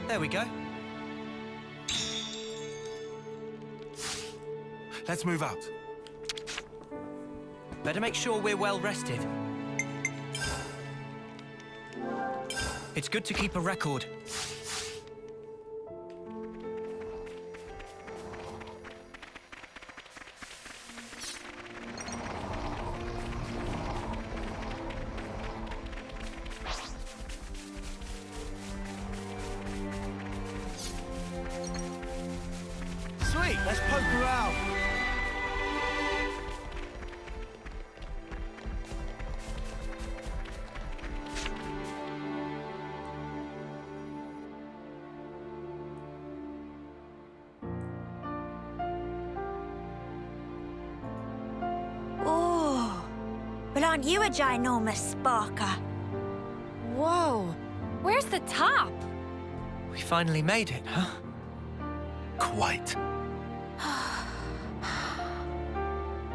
There we go. Let's move out. Better make sure we're well rested. It's good to keep a record. Sweet, let's poke around. Oh, but aren't you a ginormous sparker? Whoa, where's the top? We finally made it, huh? Quite.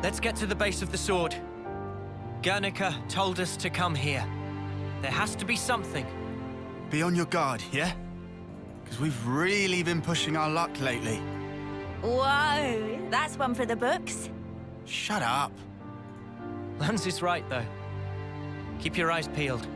Let's get to the base of the sword. Guernica told us to come here. There has to be something. Be on your guard, yeah? Because we've really been pushing our luck lately. Whoa, that's one for the books. Shut up. Lance is right, though. Keep your eyes peeled.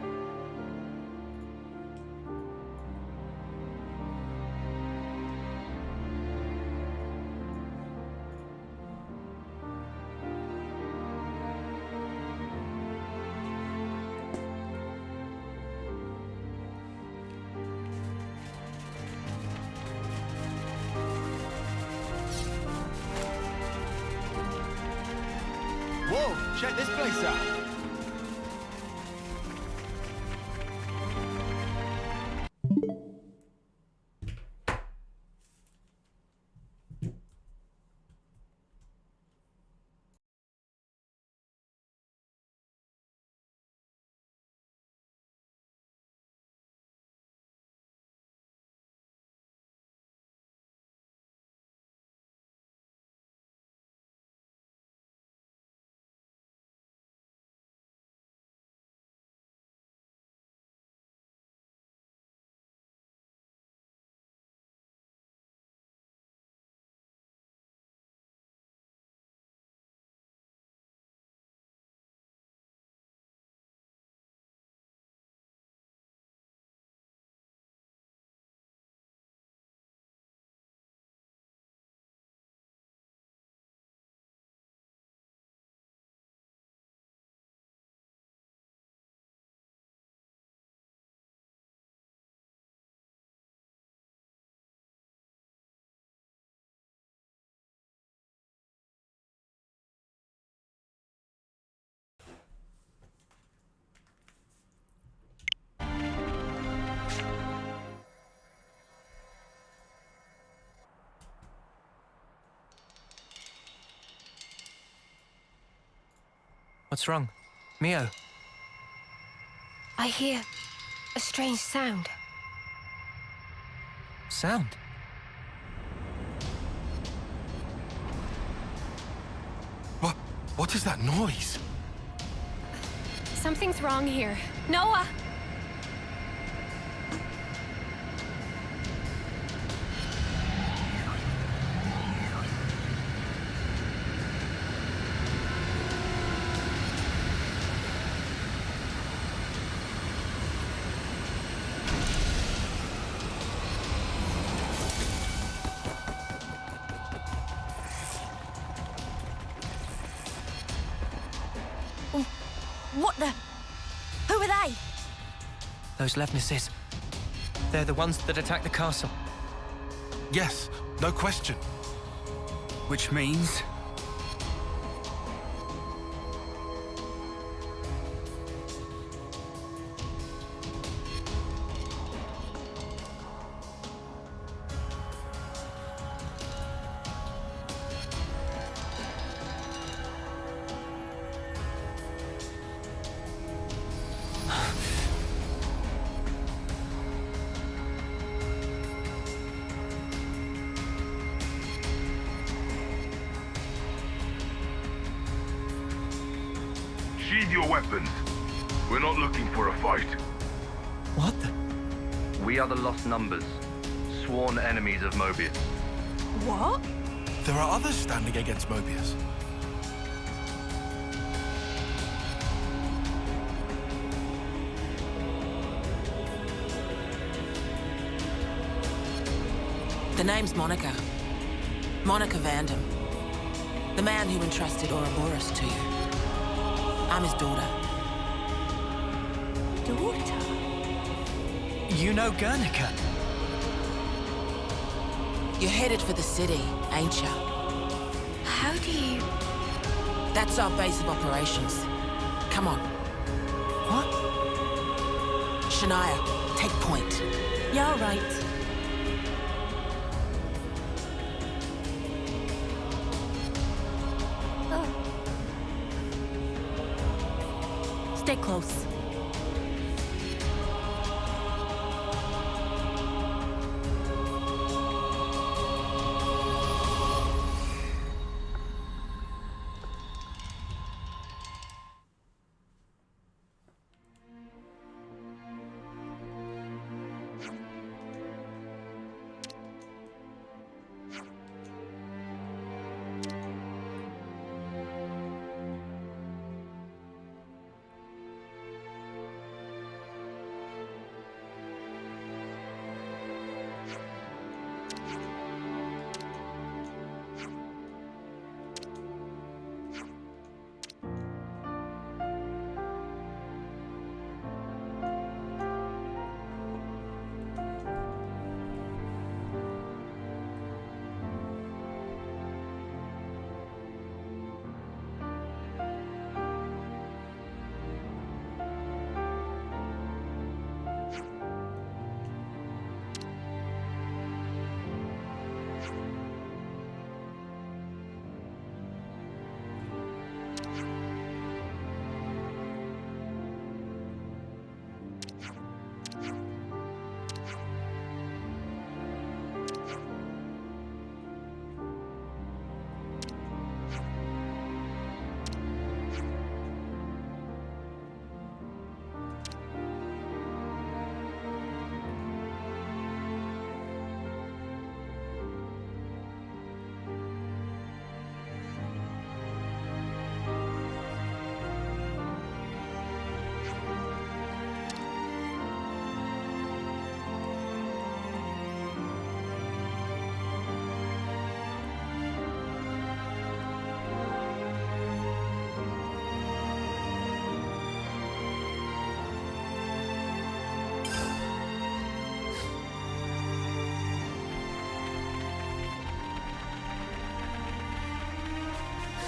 Whoa, check this place out. What's wrong? Mio? I hear a strange sound. Sound? What is that noise? Something's wrong here. Noah! What the? Who are they? Those Levnesses. They're the ones that attacked the castle. Yes, no question. Which means... Sheathe your weapons. We're not looking for a fight. What the? We are the lost numbers. sworn enemies of Mobius. What? There are others standing against Mobius. The name's Monica. Monica Vandam. The man who entrusted Ouroboros to you. I'm his daughter. Daughter? You know Guernica? You're headed for the city, ain't ya? How do you... That's our base of operations. Come on. What? Shania, take point. You're right. Stay close.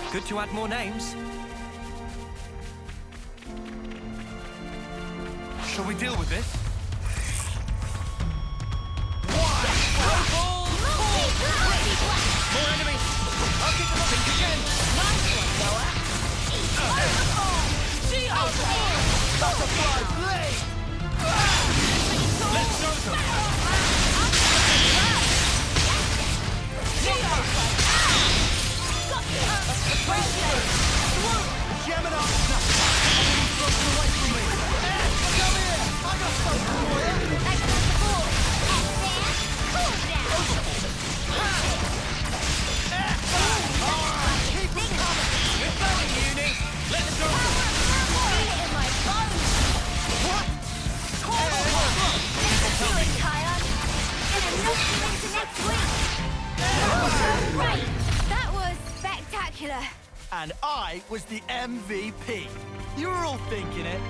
Good to add more names. Shall we deal with this? More enemies! I'll get them up again! Butterfly blade! Let's go them! Gemini! Broken away from me! Come here! I got something for you! Keep it coming! We're going, Uni! Let's go them! Right! That was spectacular. And I was the MVP. You were all thinking it.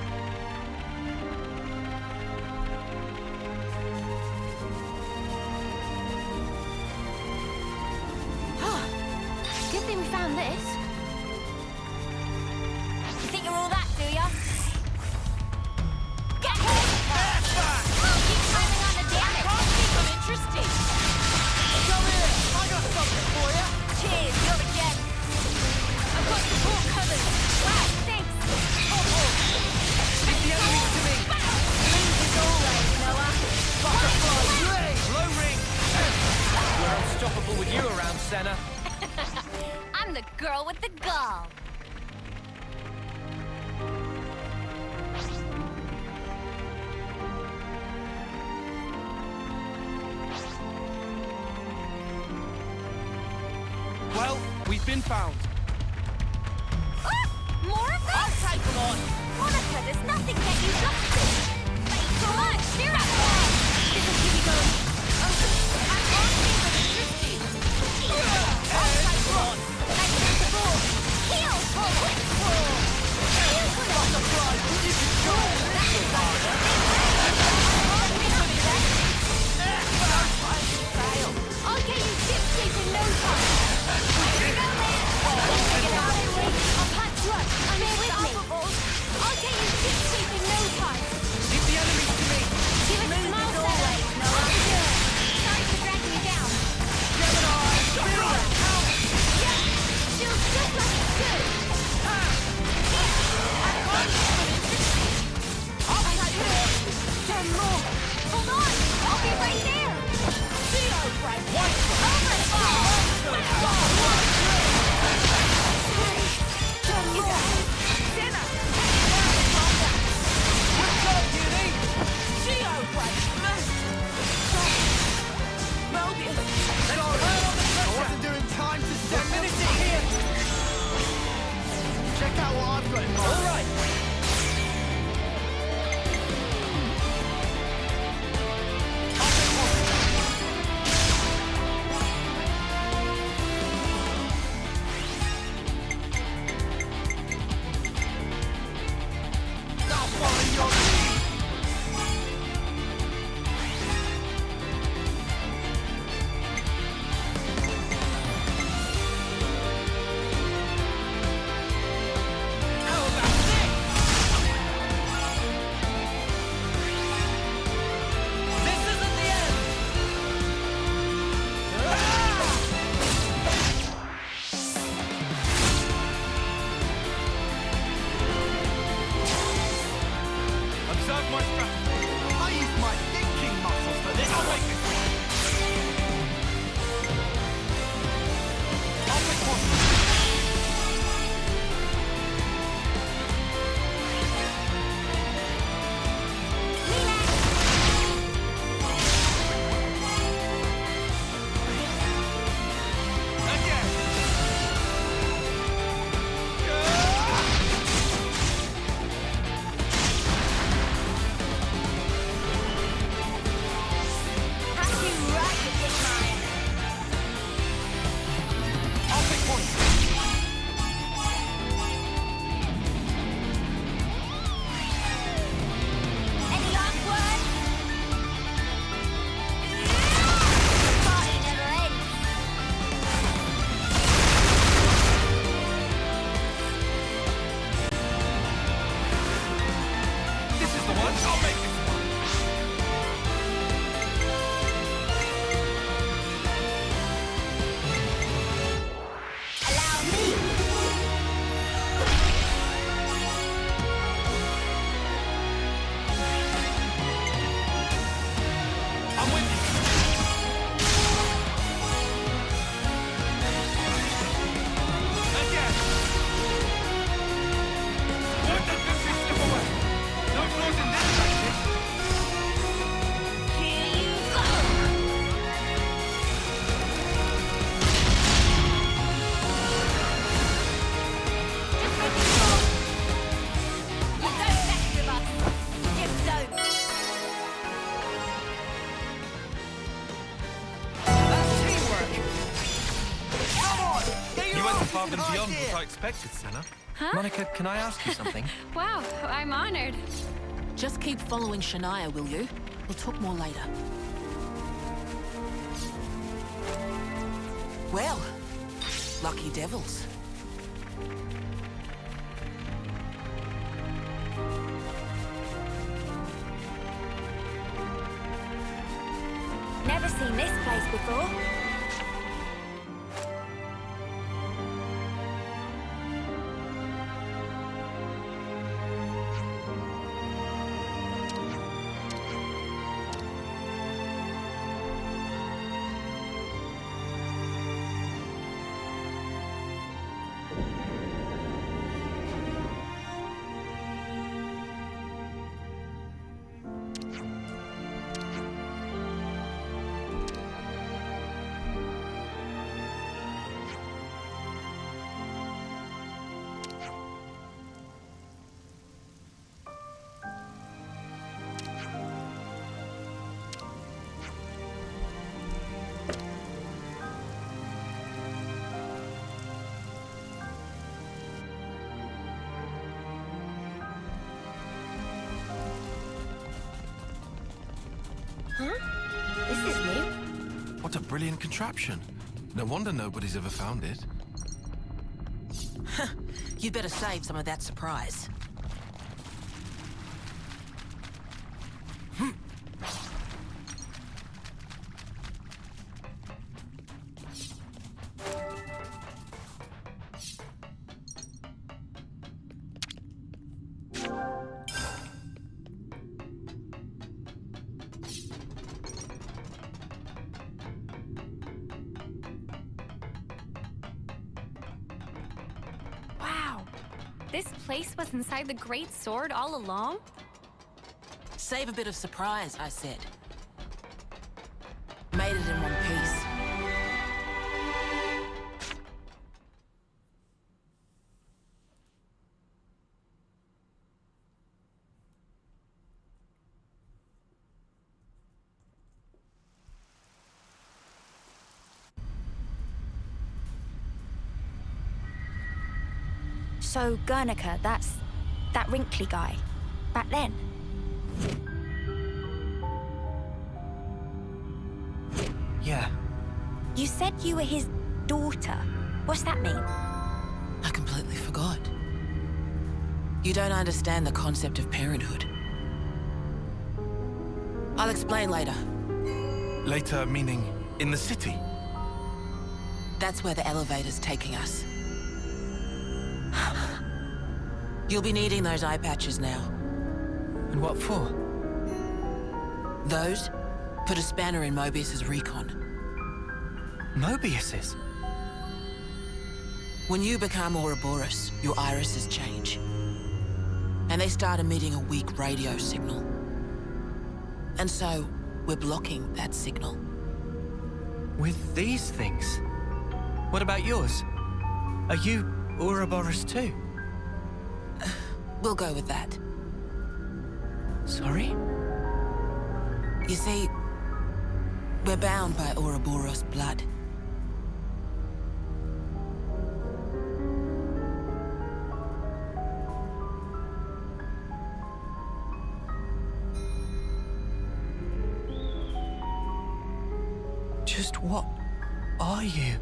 Good thing we found this. You think you're all that, do ya? Get him! Keep climbing on the damage. I'm interested. Come here! I got something for you! Cheers, you're a gem. I've got support covered. Wow, thanks. Leave the enemies to me! Leave is always, Noah. Butterfly blade! Low ring! We're unstoppable with you around, Senna. I'm the girl with the gall. Well, we've been found. More of this? I'll take them on. Monica, there's nothing that you got to. Come on, cheer up! This is keep going. I'm asking for the tricky. I'll take them on. Like the ball. Heal! Heal for I'll get you ship-shape in no time. Here you go, man. I'll patch you up. I'm here with me. I'll get you ship-shape in no time. Leave the enemies to me. Give it a smile, Stella. I'll do it. Sorry for dragging you down. Yeah, feels just like it should. I'll take it. Turn more. Hold on. I'll be right there. I wasn't doing time to send Finish it here. Check out what I've got in mind. All right. I'll follow your lead. How about this? This isn't the end. Observe my strategy. I use my thinking muscles for this. I'll make this one. I'll pick one. Again. Have you right with this man? I'll pick one. Any last words? Party never ends. This is the one. I'll make this one. Allow me. I'm with you. Again. Won't let this slip away. No flaws in this practice. Here you go. Just making sure. You don't mess with us. Just don't. That's teamwork. Come on. Get your You went asses far and in high beyond gear. what I expected, Senna. Monica, can I ask you something? Wow, I'm honored. Just keep following Shania, will you? We'll talk more later. Well, lucky devils. Never seen this place before. What a brilliant contraption. No wonder nobody's ever found it. You'd better save some of that surprise. Wow. This place was inside the Great Sword all along? Save a bit of surprise, I said. Made it in one piece. So, Guernica, that's that wrinkly guy. Back then. Yeah. You said you were his daughter. What's that mean? I completely forgot. You don't understand the concept of parenthood. I'll explain later. Later, meaning in the city? That's where the elevator's taking us. You'll be needing those eye patches now. And what for? Those put a spanner in Mobius's recon. Mobius's? When you become Ouroboros, your irises change. And they start emitting a weak radio signal. And so, we're blocking that signal. With these things? What about yours? Are you Ouroboros too? We'll go with that. Sorry? You see, we're bound by Ouroboros blood. Just what are you?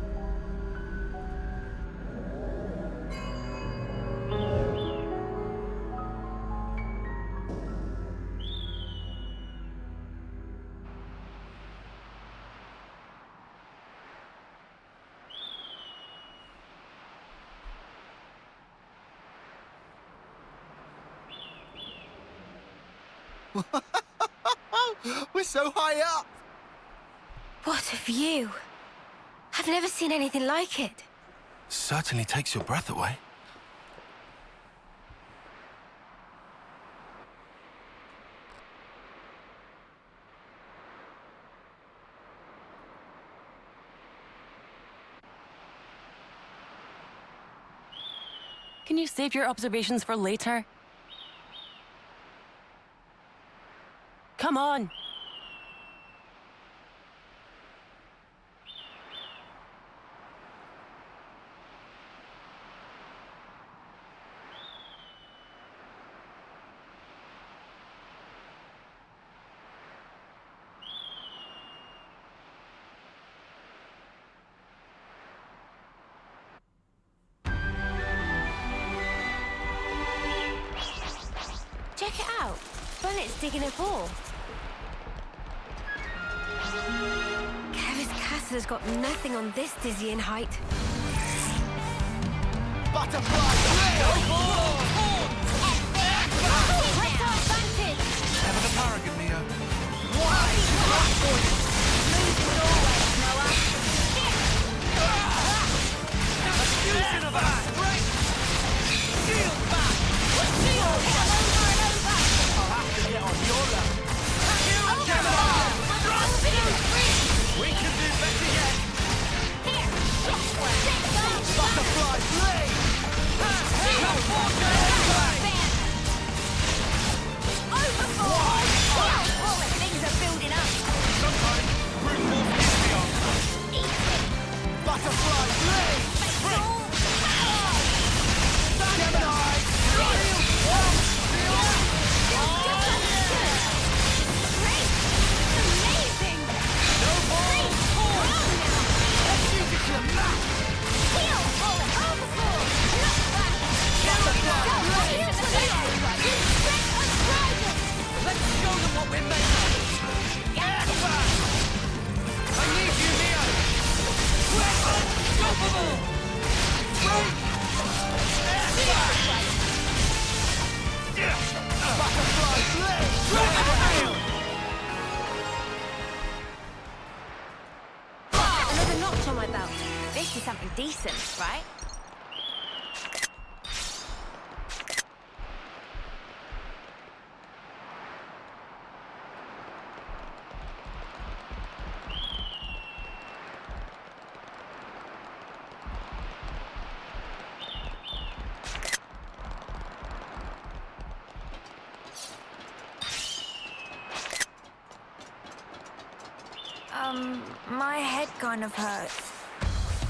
We're so high up! What a view. I've never seen anything like it. Certainly takes your breath away. Can you save your observations for later? Come on! Check it out. Bullets digging a hole. Kevis Castle's got nothing on this dizzying height. Butterfly! Press our advantage! Never the paragon, Neo. Moving always, Noah. Fusion of us! Shield back! Shield over and over! I'll have to get on your level. We can do better yet! Here! Shockwave! Butterfly blade! Shield! notch on my belt. This is something decent, right? My head kind of hurts.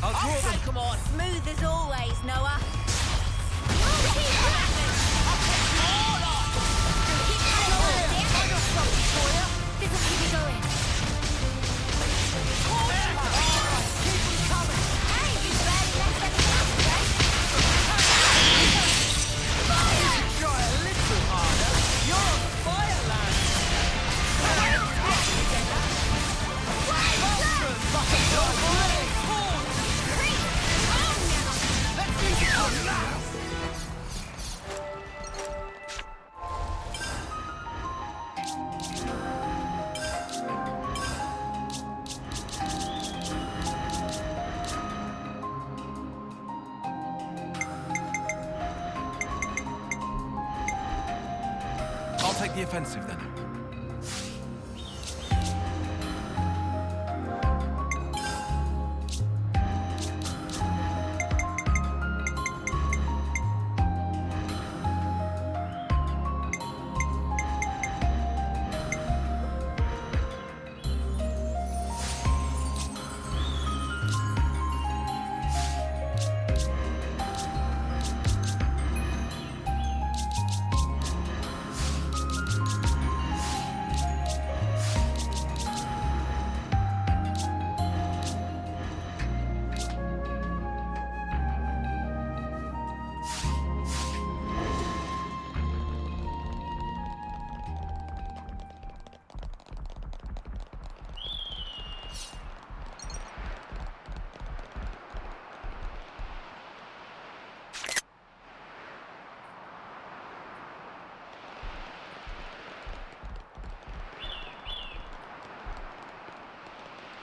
I'll draw them. Come on. Smooth as always, Noah. This'll keep you going. Hey, you barely left any match, right? Try a little harder. You're on fire, lad. Let's use it on now. I'll take the offensive then.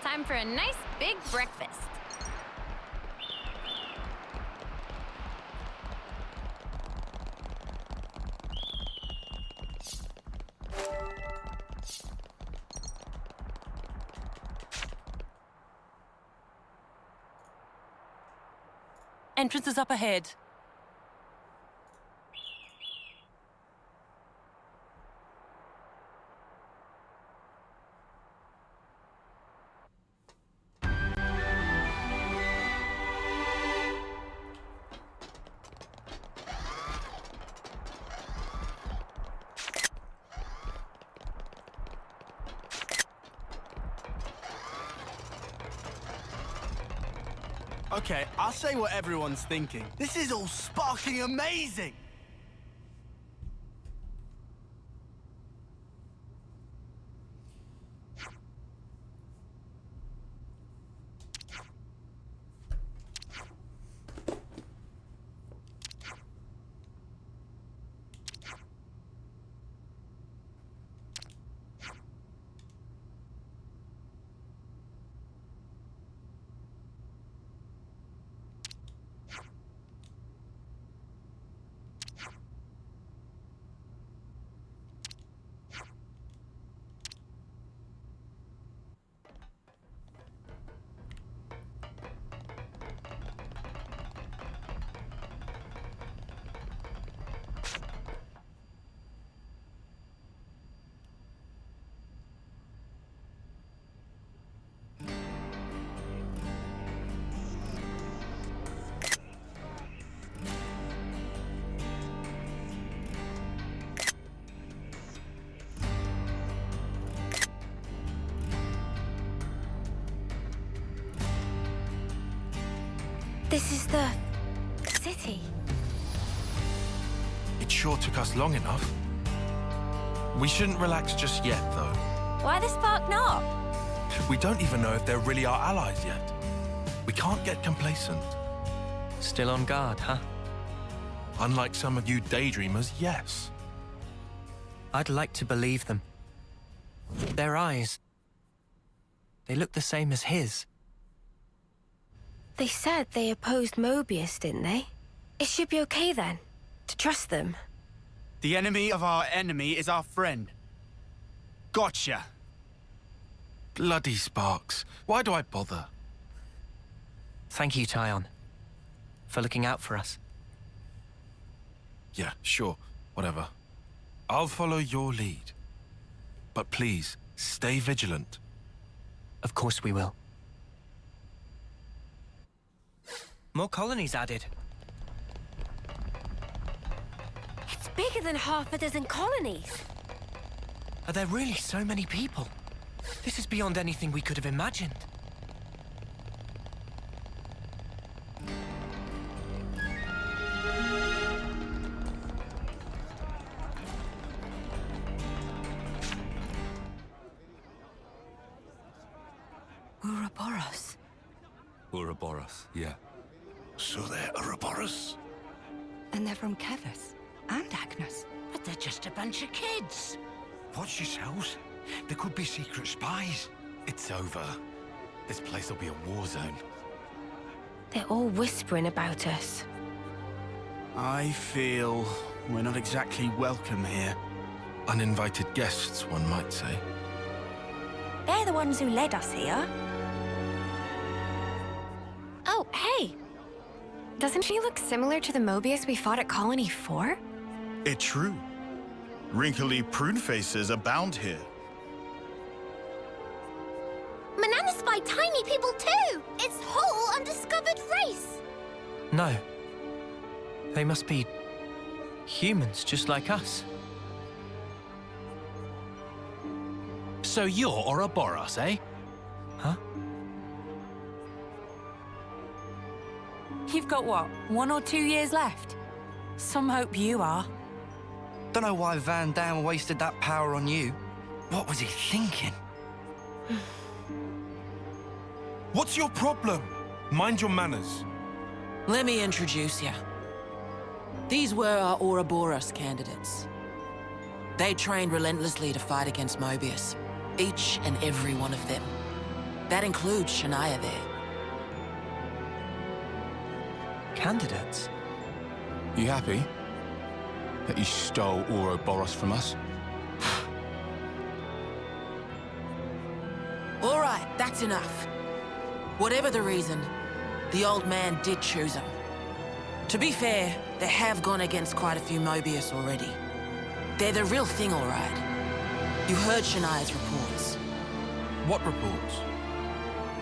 Time for a nice big breakfast. Entrance is up ahead. Okay, I'll say what everyone's thinking. This is all sparking amazing! This is the city. It sure took us long enough. We shouldn't relax just yet, though. Why the spark not? We don't even know if they're really our allies yet. We can't get complacent. Still on guard, huh? Unlike some of you daydreamers, yes. I'd like to believe them. Their eyes. They look the same as his. They said they opposed Mobius, didn't they? It should be okay then, to trust them. The enemy of our enemy is our friend. Gotcha. Bloody Sparks. Why do I bother? Thank you, Tyon, for looking out for us. Yeah, sure. Whatever. I'll follow your lead. But please, stay vigilant. Of course we will. More colonies added. It's bigger than half a dozen colonies. Are there really so many people? This is beyond anything we could have imagined. Ouroboros. Ouroboros, yeah. So they're Ouroboros? And they're from Kevus and Agnes. But they're just a bunch of kids. Watch yourselves. There could be secret spies. It's over. This place will be a war zone. They're all whispering about us. I feel we're not exactly welcome here. Uninvited guests, one might say. They're the ones who led us here. Oh, hey! Doesn't she look similar to the Mobius we fought at Colony 4? It's true. Wrinkly prune faces abound here. Manana spy tiny people too! It's whole undiscovered race! No. They must be humans just like us. So you're Ouroboros, eh? Huh? You've got what, 1 or 2 years left? Some hope you are. Don't know why Van Dam wasted that power on you. What was he thinking? What's your problem? Mind your manners. Let me introduce you. These were our Ouroboros candidates. They trained relentlessly to fight against Mobius. Each and every one of them. That includes Shania there. Candidates? You happy that you stole Ouroboros from us? All right, that's enough. Whatever the reason, the old man did choose them. To be fair, they have gone against quite a few Mobius already. They're the real thing, all right. You heard Shania's reports. What reports?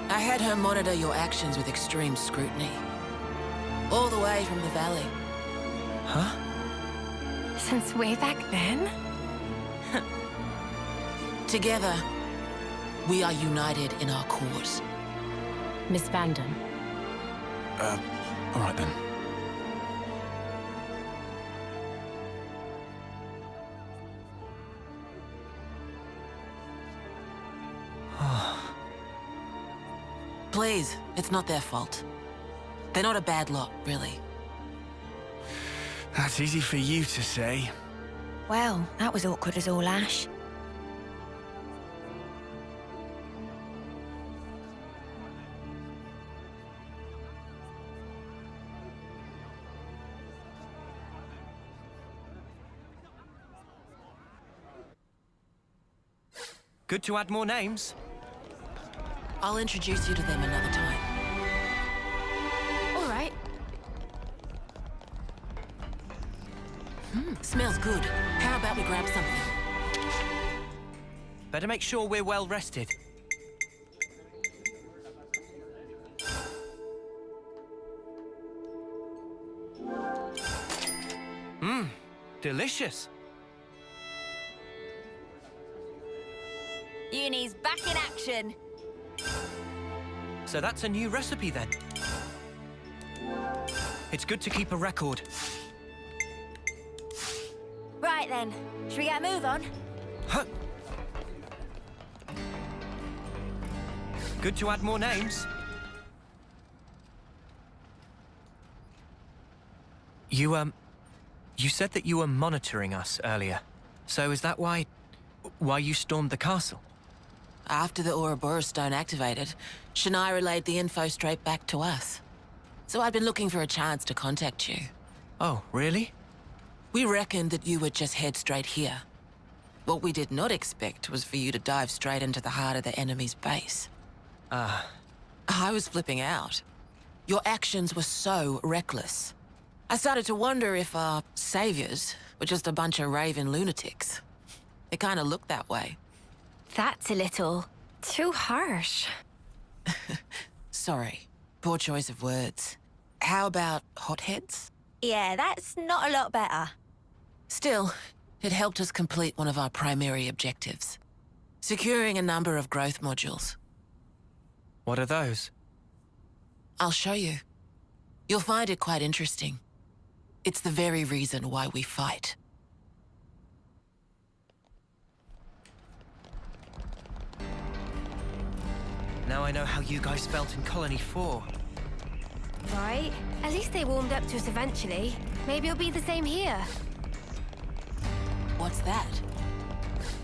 I had her monitor your actions with extreme scrutiny. All the way from the valley. Huh? Since way back then? Together, we are united in our cause. Miss Vanden. All right then. Please, it's not their fault. They're not a bad lot, really. That's easy for you to say. Well, that was awkward as all ash. Good to add more names. I'll introduce you to them another time. All right. Smells good. How about we grab something? Better make sure we're well rested. Delicious. Uni's back in action. So that's a new recipe then. It's good to keep a record. Right then, should we get a move on? Huh. Good to add more names. You said that you were monitoring us earlier. So is that why you stormed the castle? After the Ouroboros stone activated, Shania relayed the info straight back to us. So I'd been looking for a chance to contact you. Oh, really? We reckoned that you would just head straight here. What we did not expect was for you to dive straight into the heart of the enemy's base. I was flipping out. Your actions were so reckless. I started to wonder if our saviors were just a bunch of raving lunatics. They kind of looked that way. That's a little too harsh. Sorry. Poor choice of words. How about hotheads? Yeah, that's not a lot better. Still, it helped us complete one of our primary objectives. Securing a number of growth modules. What are those? I'll show you. You'll find it quite interesting. It's the very reason why we fight. Now I know how you guys felt in Colony 4. Right? At least they warmed up to us eventually. Maybe it'll be the same here. What's that?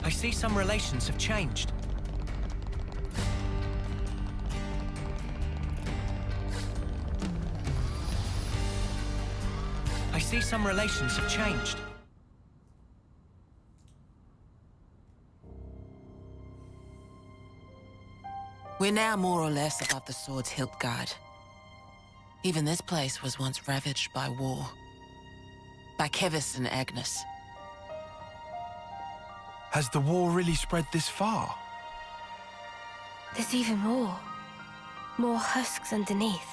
I see some relations have changed. I see some relations have changed. We're now more or less above the sword's hilt guard. Even this place was once ravaged by war. By Kevis and Agnes. Has the war really spread this far? There's even more. More husks underneath.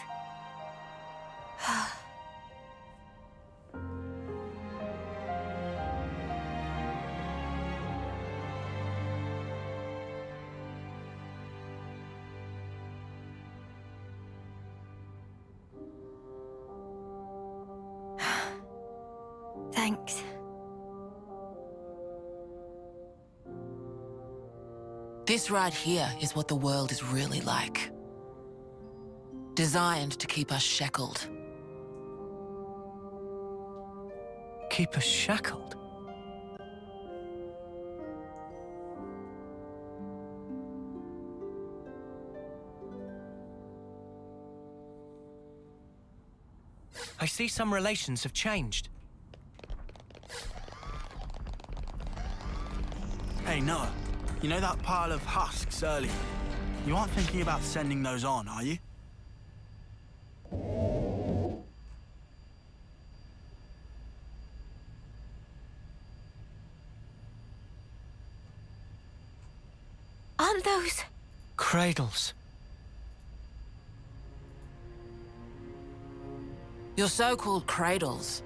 Thanks. This right here is what the world is really like. Designed to keep us shackled. Keep us shackled? I see some relations have changed. Hey, Noah. You know that pile of husks earlier? You aren't thinking about sending those on, are you? Aren't those... Cradles. Your so-called cradles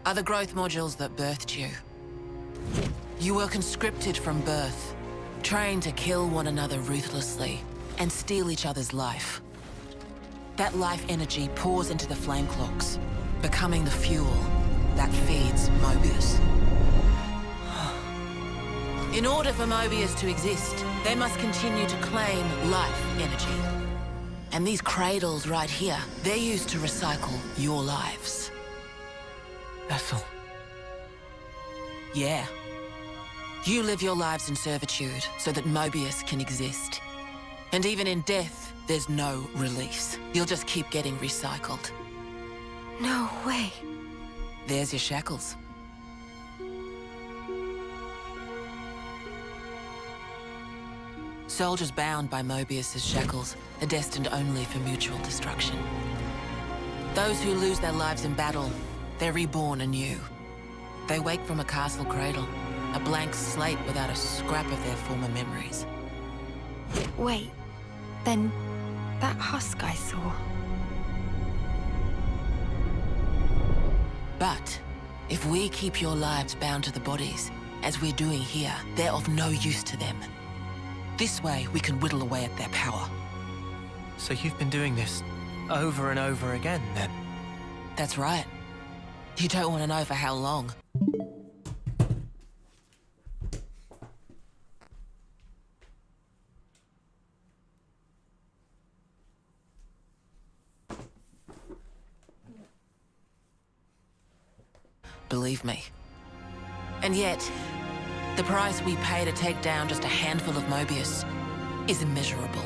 are the growth modules that birthed you. You were conscripted from birth, trained to kill one another ruthlessly and steal each other's life. That life energy pours into the flame clocks, becoming the fuel that feeds Mobius. In order for Mobius to exist, they must continue to claim life energy. And these cradles right here, they're used to recycle your lives. Ethel. Yeah. You live your lives in servitude so that Mobius can exist. And even in death, there's no release. You'll just keep getting recycled. No way. There's your shackles. Soldiers bound by Mobius's shackles are destined only for mutual destruction. Those who lose their lives in battle, they're reborn anew. They wake from a castle cradle, a blank slate without a scrap of their former memories. Wait, then that husk I saw... But if we keep your lives bound to the bodies, as we're doing here, they're of no use to them. This way, we can whittle away at their power. So you've been doing this over and over again, then? That's right. You don't want to know for how long. Believe me. And yet, the price we pay to take down just a handful of Mobius is immeasurable.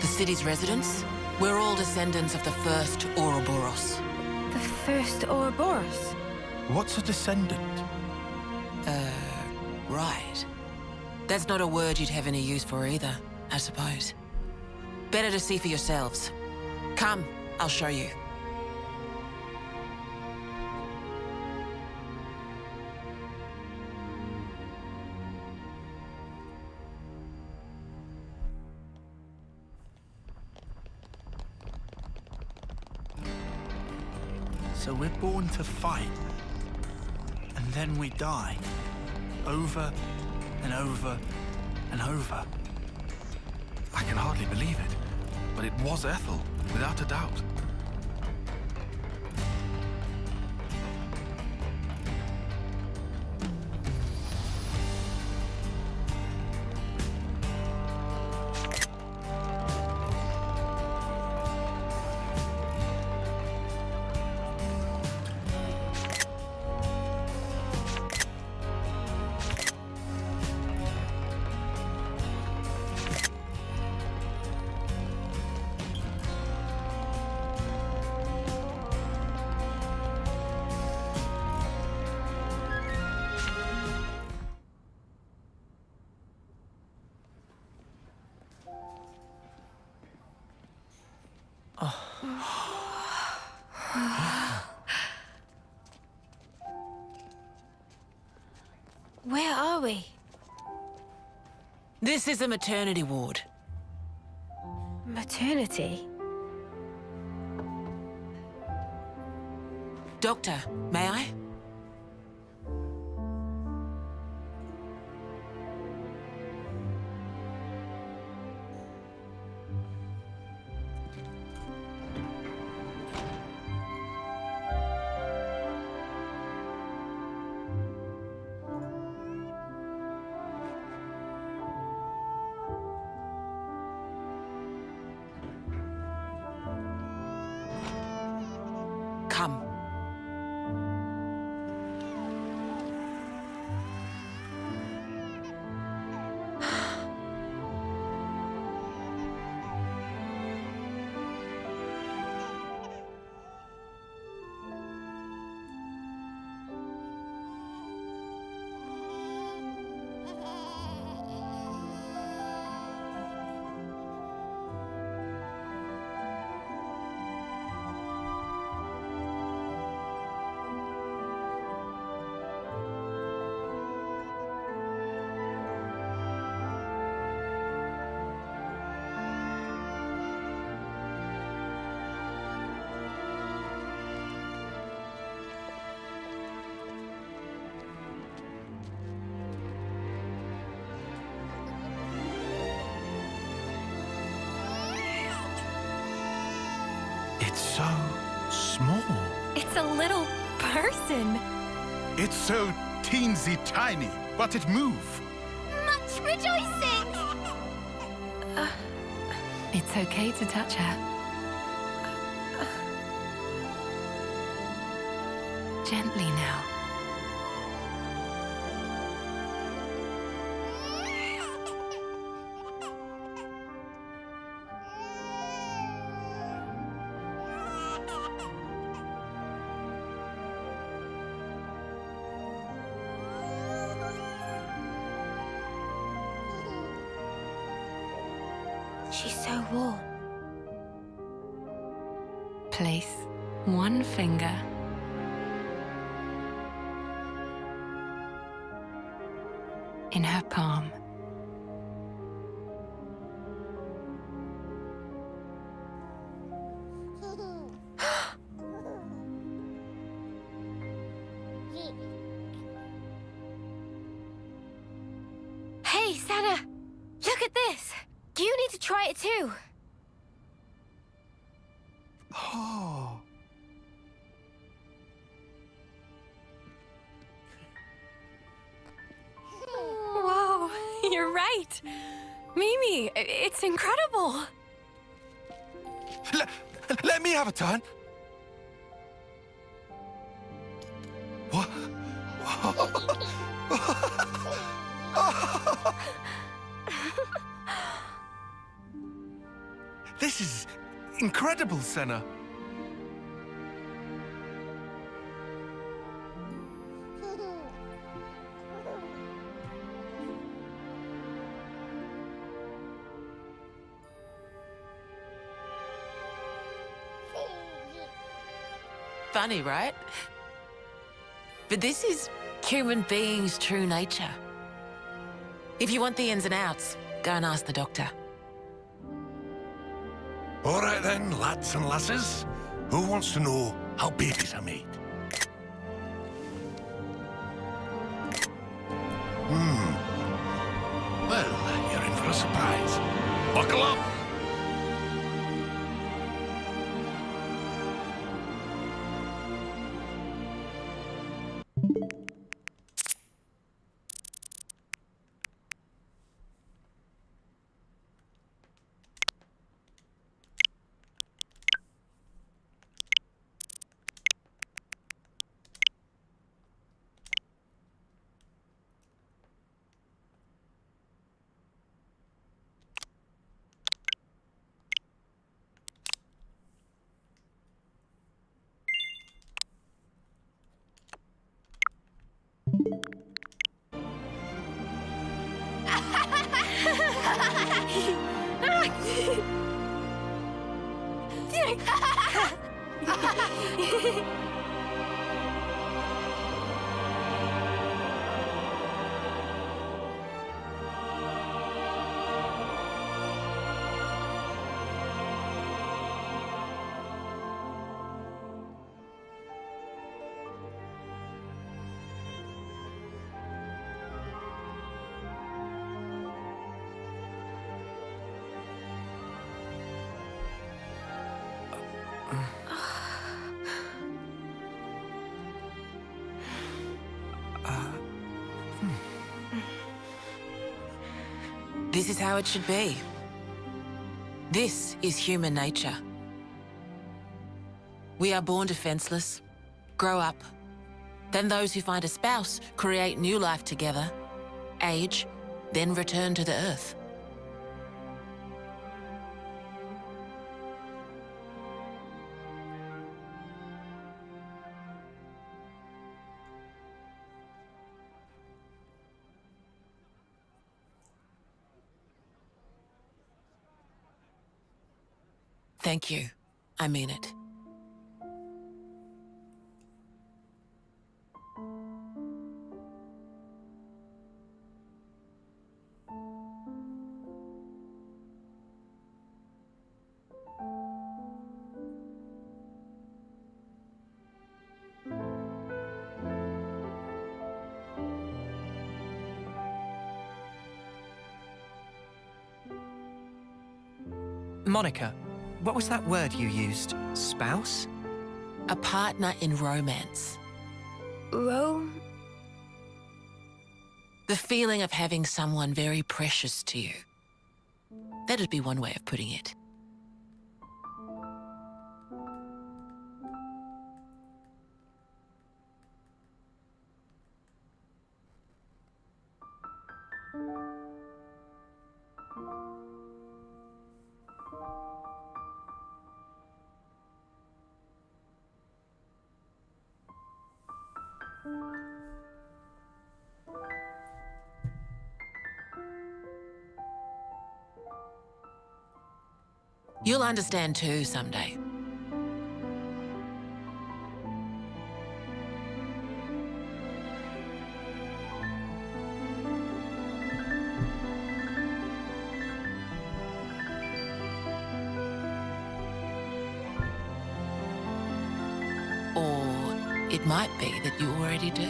The city's residents, we're all descendants of the first Ouroboros. The first Ouroboros? What's a descendant? Right. That's not a word you'd have any use for either, I suppose. Better to see for yourselves. Come, I'll show you. So we're born to fight, and then we die. Over and over and over. I can hardly believe it, but it was Ethel, without a doubt. Where are we? This is a maternity ward. Maternity? Doctor, may I? Come. It's so small. It's a little person. It's so teensy tiny, but it moves. Much rejoicing! It's okay to touch her. Gently now. She's so warm. Place one finger in her palm. Hey, Santa! Look at this! You need to try it too! Oh. Whoa, you're right. Mimi, it's incredible. Let me have a turn. What? This is incredible, Senna. Funny, right? But this is human beings' true nature. If you want the ins and outs, go and ask the doctor. All right then, lads and lasses. Who wants to know how babies are made? Well, you're in for a surprise. Buckle up! This is how it should be. This is human nature. We are born defenseless, grow up. Then those who find a spouse create new life together, age, then return to the earth. Thank you. I mean it. Monica, what was that word you used? Spouse? A partner in romance. The feeling of having someone very precious to you. That'd be one way of putting it. You'll understand too someday. Or it might be that you already do.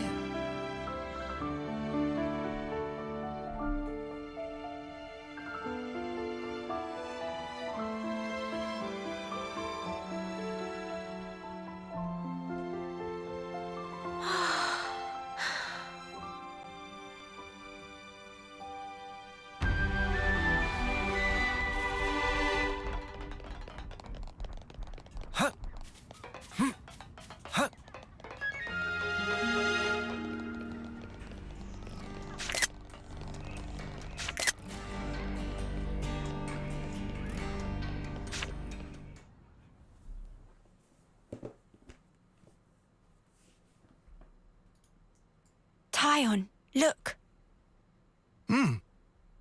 Ion, look.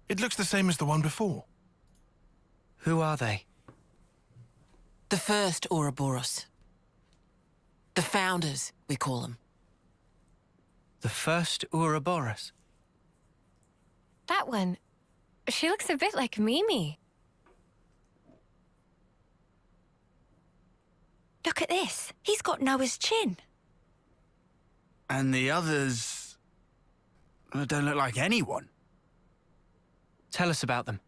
It looks the same as the one before. Who are they? The first Ouroboros. The founders, we call them. The first Ouroboros? That one. She looks a bit like Mimi. Look at this. He's got Noah's chin. And the others don't look like anyone. Tell us about them.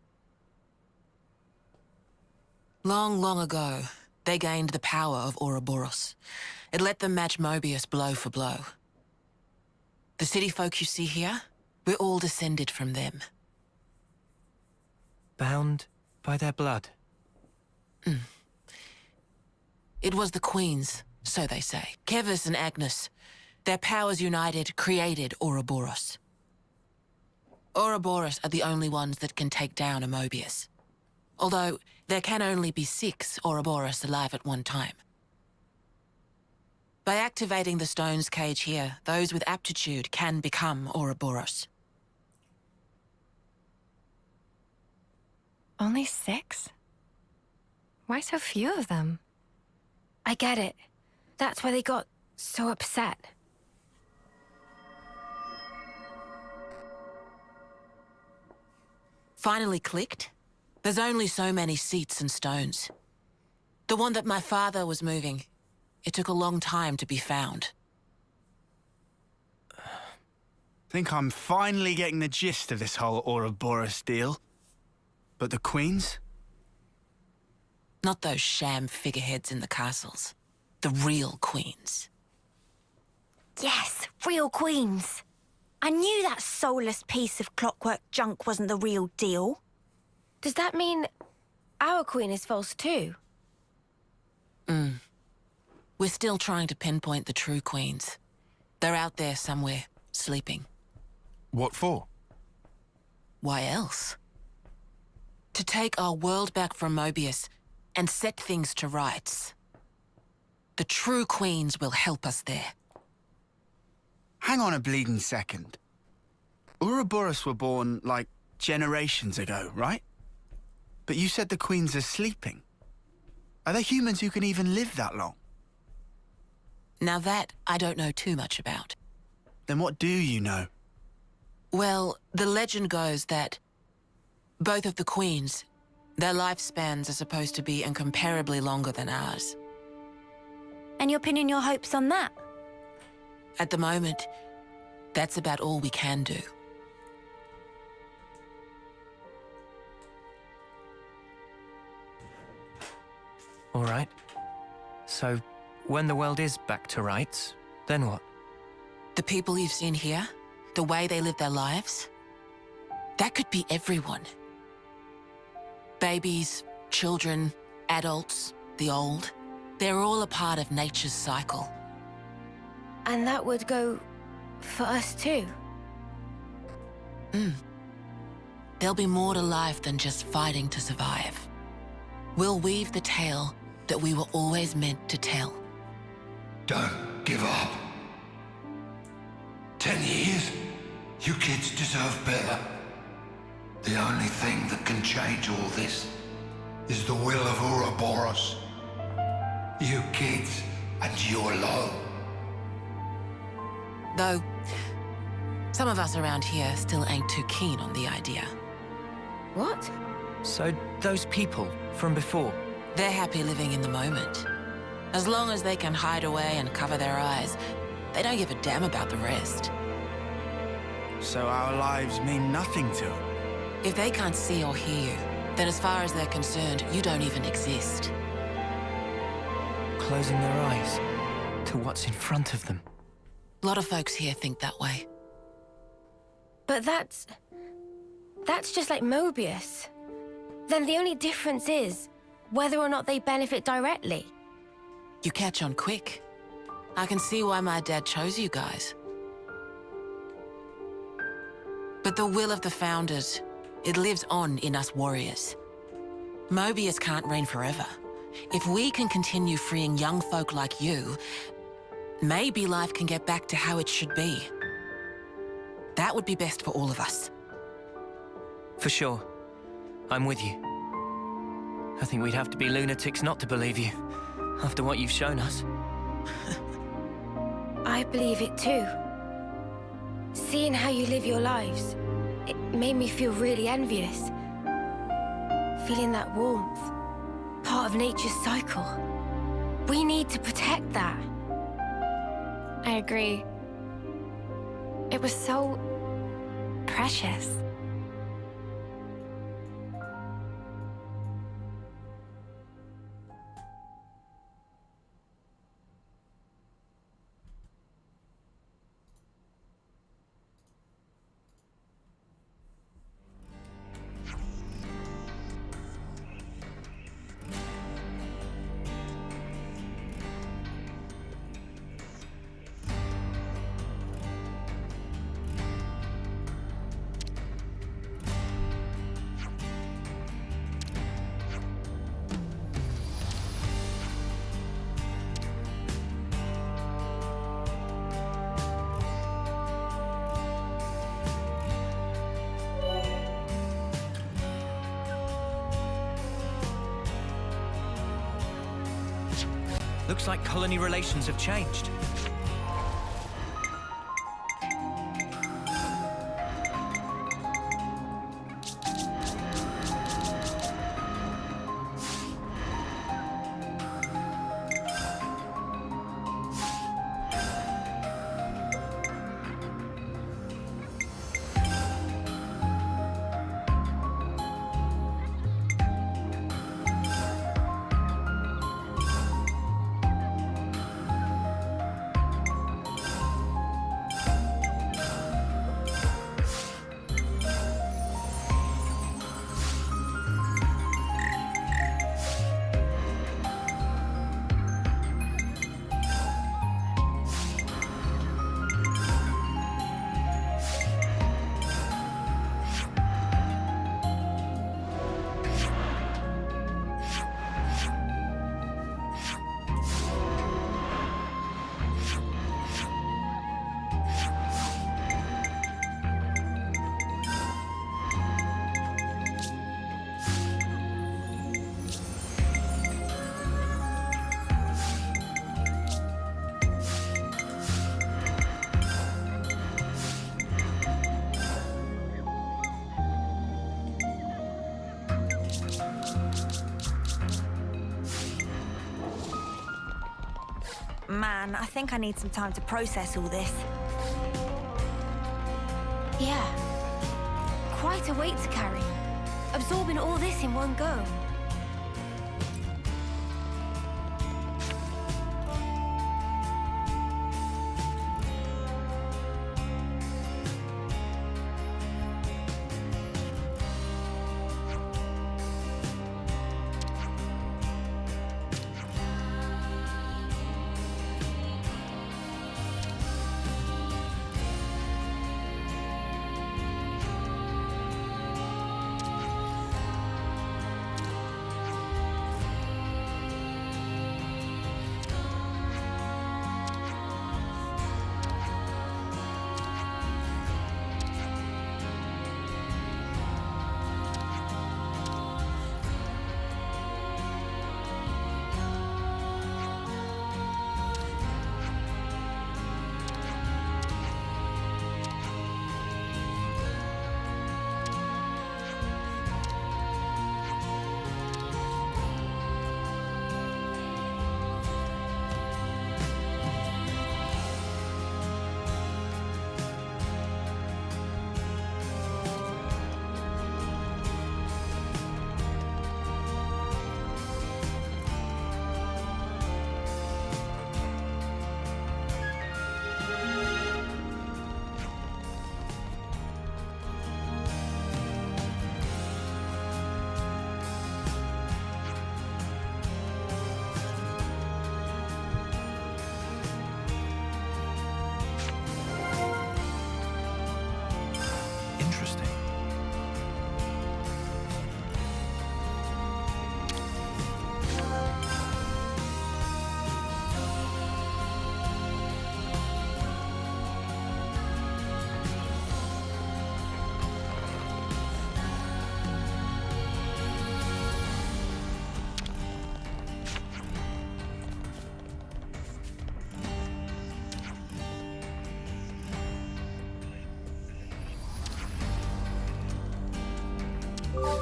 Long, long ago, they gained the power of Ouroboros. It let them match Mobius blow for blow. The city folk you see here, we're all descended from them. Bound by their blood? It was the Queens, so they say. Kevis and Agnes. Their powers united created Ouroboros. Ouroboros are the only ones that can take down a Mobius. Although, there can only be 6 Ouroboros alive at one time. By activating the stone's cage here, those with aptitude can become Ouroboros. Only 6? Why so few of them? I get it. That's why they got so upset. Finally clicked? There's only so many seats and stones. The one that my father was moving, it took a long time to be found. Think I'm finally getting the gist of this whole Ouroboros deal. But the Queens? Not those sham figureheads in the castles. The real Queens. Yes, real queens. I knew that soulless piece of clockwork junk wasn't the real deal. Does that mean our queen is false too? We're still trying to pinpoint the true Queens. They're out there somewhere, sleeping. What for? Why else? To take our world back from Mobius and set things to rights. The true Queens will help us there. Hang on a bleeding second. Ouroboros were born, like, generations ago, right? But you said the Queens are sleeping. Are there humans who can even live that long? Now that, I don't know too much about. Then what do you know? Well, the legend goes that both of the Queens, their lifespans are supposed to be incomparably longer than ours. And you're pinning your hopes on that? At the moment, that's about all we can do. All right. So, when the world is back to rights, then what? The people you've seen here, the way they live their lives, that could be everyone. Babies, children, adults, the old, they're all a part of nature's cycle. And that would go for us too? There'll be more to life than just fighting to survive. We'll weave the tale that we were always meant to tell. Don't give up. 10 years? You kids deserve better. The only thing that can change all this is the will of Ouroboros. You kids, and you alone. Though, some of us around here still ain't too keen on the idea. What? So, those people from before? They're happy living in the moment. As long as they can hide away and cover their eyes, they don't give a damn about the rest. So our lives mean nothing to them? If they can't see or hear you, then as far as they're concerned, you don't even exist. Closing their eyes to what's in front of them. A lot of folks here think that way. But that's just like Mobius. Then the only difference is whether or not they benefit directly. You catch on quick. I can see why my dad chose you guys. But the will of the Founders, it lives on in us warriors. Mobius can't reign forever. If we can continue freeing young folk like you, maybe life can get back to how it should be. That would be best for all of us. For sure. I'm with you. I think we'd have to be lunatics not to believe you, after what you've shown us. I believe it too. Seeing how you live your lives, it made me feel really envious. Feeling that warmth, part of nature's cycle. We need to protect that. I agree. It was so precious. Looks like colony relations have changed. Man, I think I need some time to process all this. Yeah. Quite a weight to carry. Absorbing all this in one go.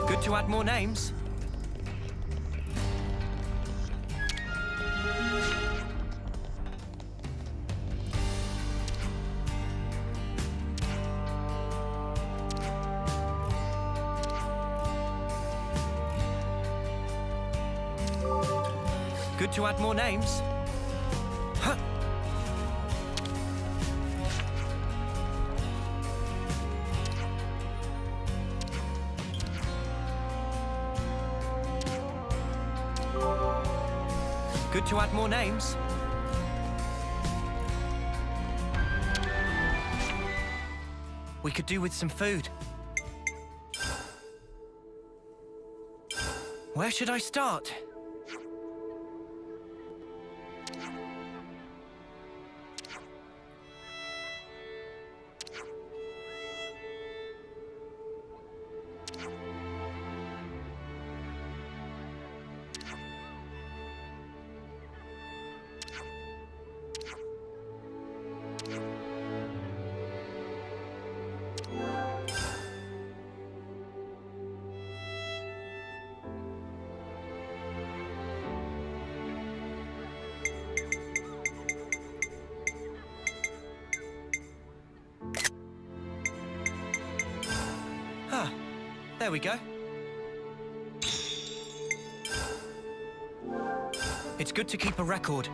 Good to add more names. Good to add more names. Huh. Good to add more names. We could do with some food. Where should I start? Ah, there we go. It's good to keep a record.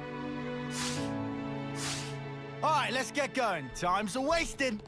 All right, let's get going. Time's a-wasting.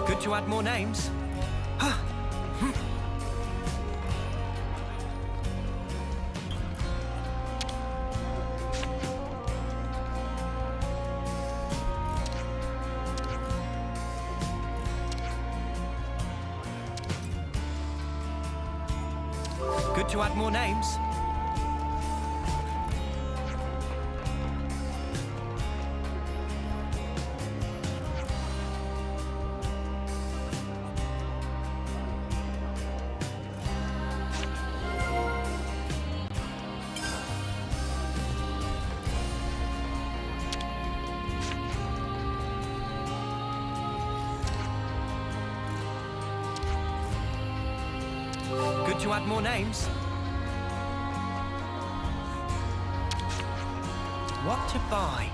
Good to add more names. Good to add more names. Good to add more names. What to buy?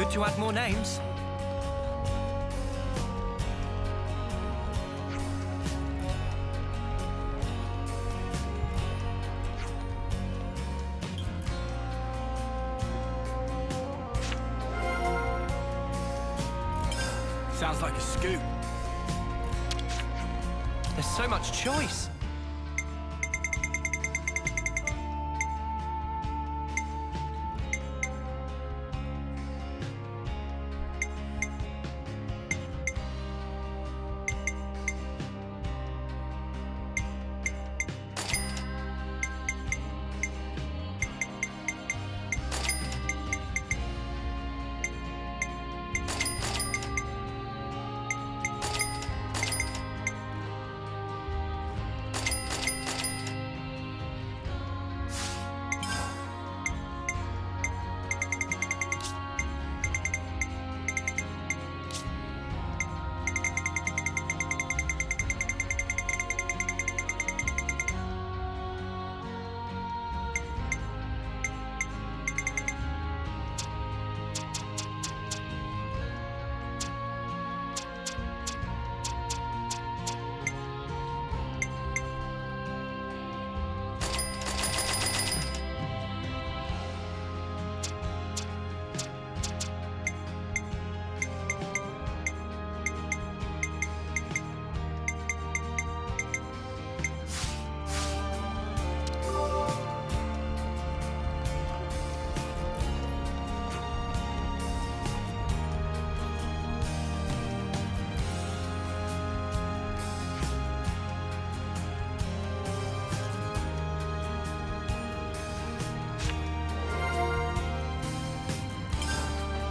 Good to add more names. Sounds like a scoop. There's so much choice.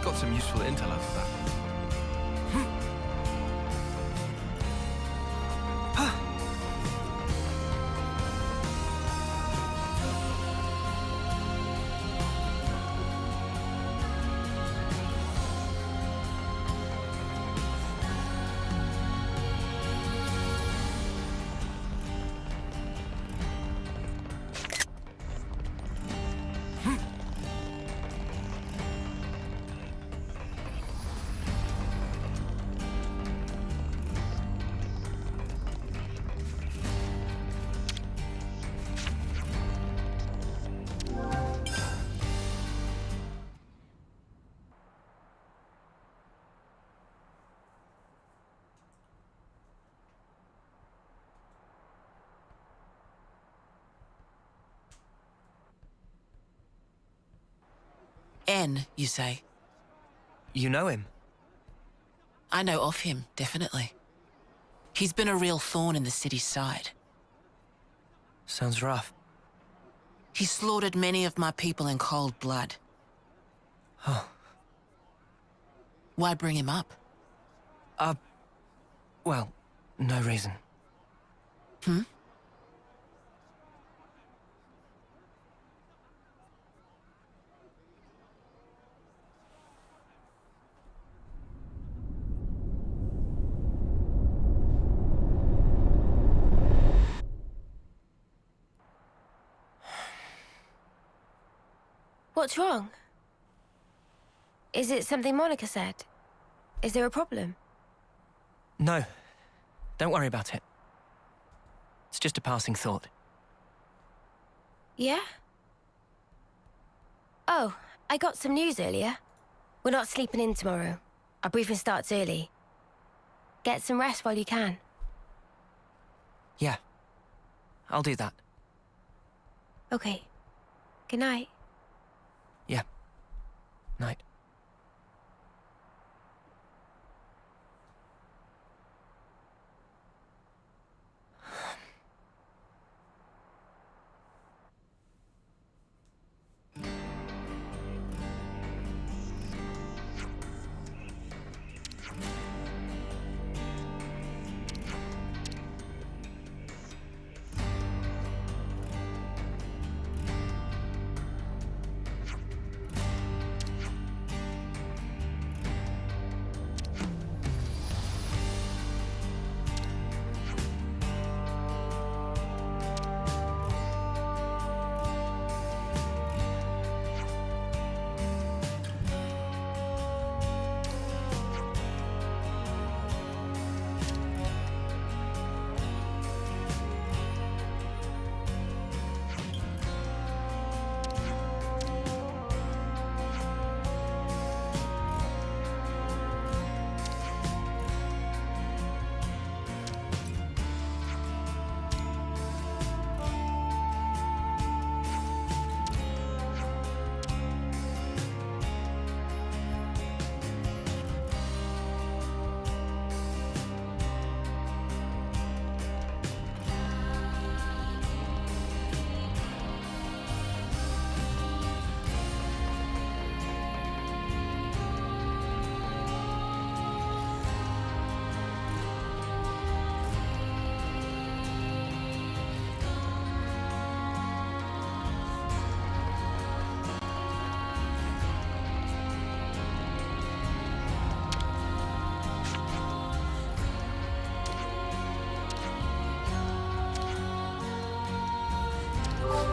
Got some useful intel out of that. N, you say? You know him? I know of him, definitely. He's been a real thorn in the city's side. Sounds rough. He slaughtered many of my people in cold blood. Oh. Why bring him up? Well, no reason. Hmm? What's wrong? Is it something Monica said? Is there a problem? No. Don't worry about it. It's just a passing thought. Yeah? Oh, I got some news earlier. We're not sleeping in tomorrow. Our briefing starts early. Get some rest while you can. Yeah. I'll do that. Okay. Good night. Yeah. Night.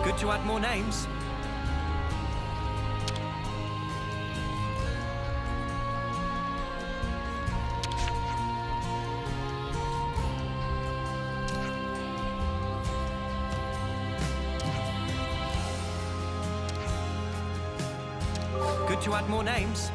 Good to add more names. Good to add more names.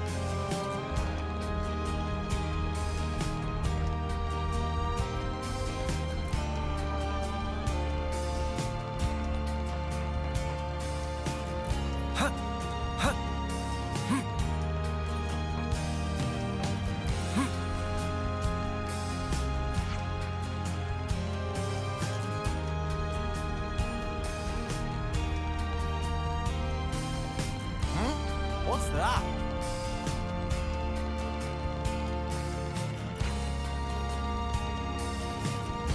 What's that?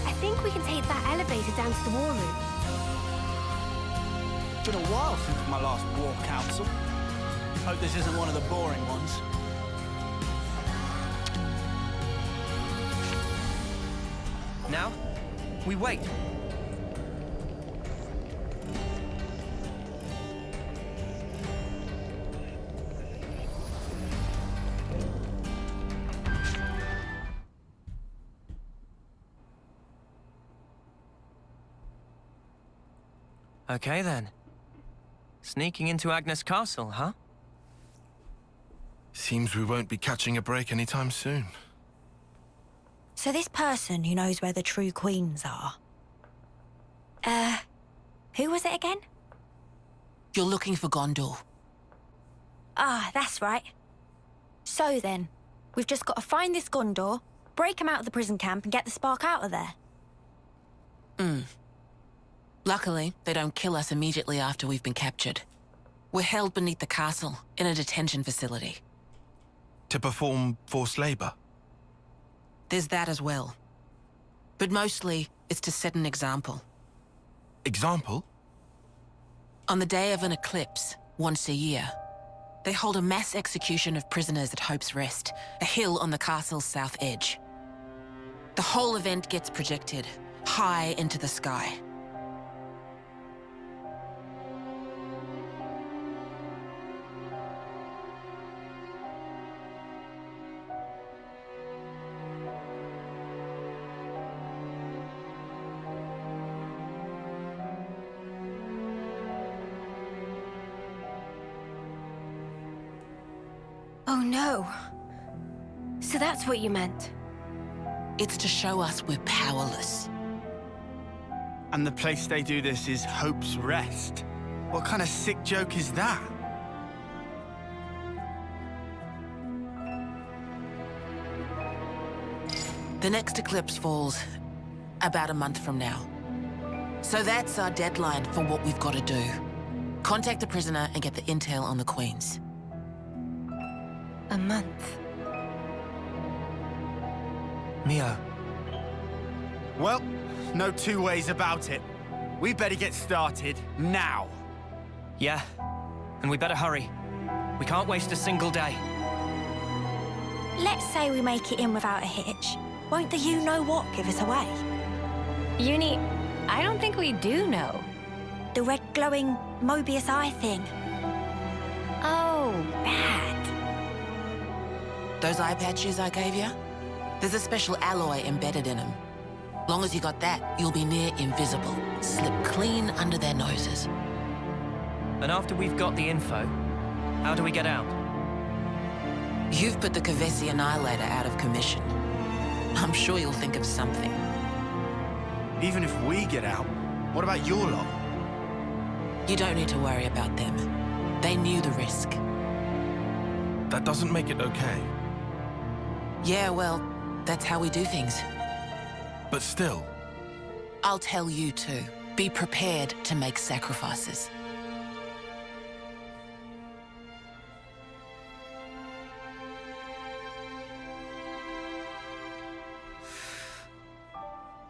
I think we can take that elevator down to the war room. Been a while since my last war council. Hope this isn't one of the boring ones. Now, we wait. Okay then. Sneaking into Agnes Castle, huh? Seems we won't be catching a break anytime soon. So this person who knows where the true queens are... who was it again? You're looking for Gondor. Ah, that's right. So then, we've just got to find this Gondor, break him out of the prison camp and get the spark out of there. Luckily, they don't kill us immediately after we've been captured. We're held beneath the castle, in a detention facility. To perform forced labor? There's that as well. But mostly, it's to set an example. Example? On the day of an eclipse, once a year, they hold a mass execution of prisoners at Hope's Rest, a hill on the castle's south edge. The whole event gets projected, high into the sky. Oh no. So that's what you meant. It's to show us we're powerless. And the place they do this is Hope's Rest. What kind of sick joke is that? The next eclipse falls about a month from now. So that's our deadline for what we've got to do. Contact the prisoner and get the intel on the queens. A month. Mio. Well, no two ways about it. We better get started now. Yeah, and we better hurry. We can't waste a single day. Let's say we make it in without a hitch. Won't the you-know-what give us away? Uni, I don't think we do know. The red glowing Mobius eye thing. Oh, bad. Those eye patches I gave you? There's a special alloy embedded in them. Long as you got that, you'll be near invisible. Slip clean under their noses. And after we've got the info, how do we get out? You've put the Kavesi Annihilator out of commission. I'm sure you'll think of something. Even if we get out, what about your lot? You don't need to worry about them. They knew the risk. That doesn't make it okay. Yeah, well, that's how we do things. But still, I'll tell you too. Be prepared to make sacrifices.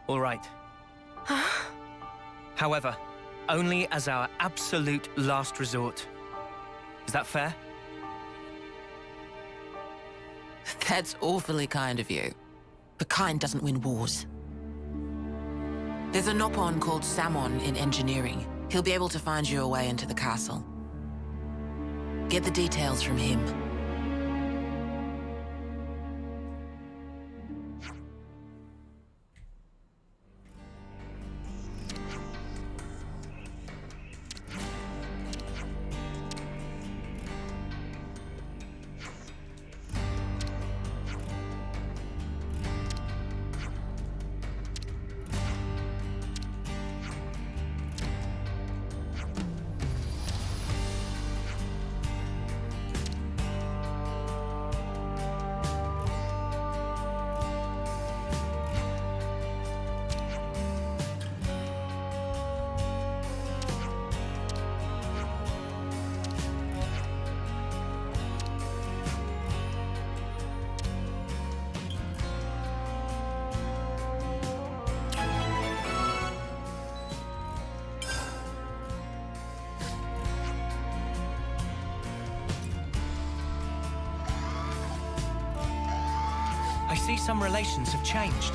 All right. However, only as our absolute last resort. Is that fair? That's awfully kind of you. But kind doesn't win wars. There's a Nopon called Samon in engineering. He'll be able to find you a way into the castle. Get the details from him. I see some relations have changed.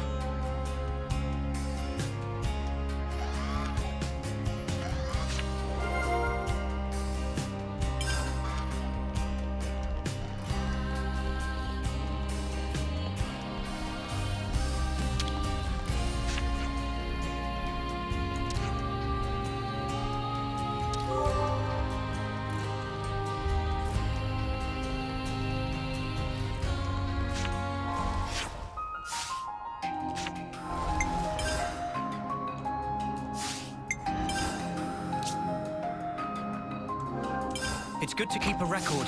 It's good to keep a record.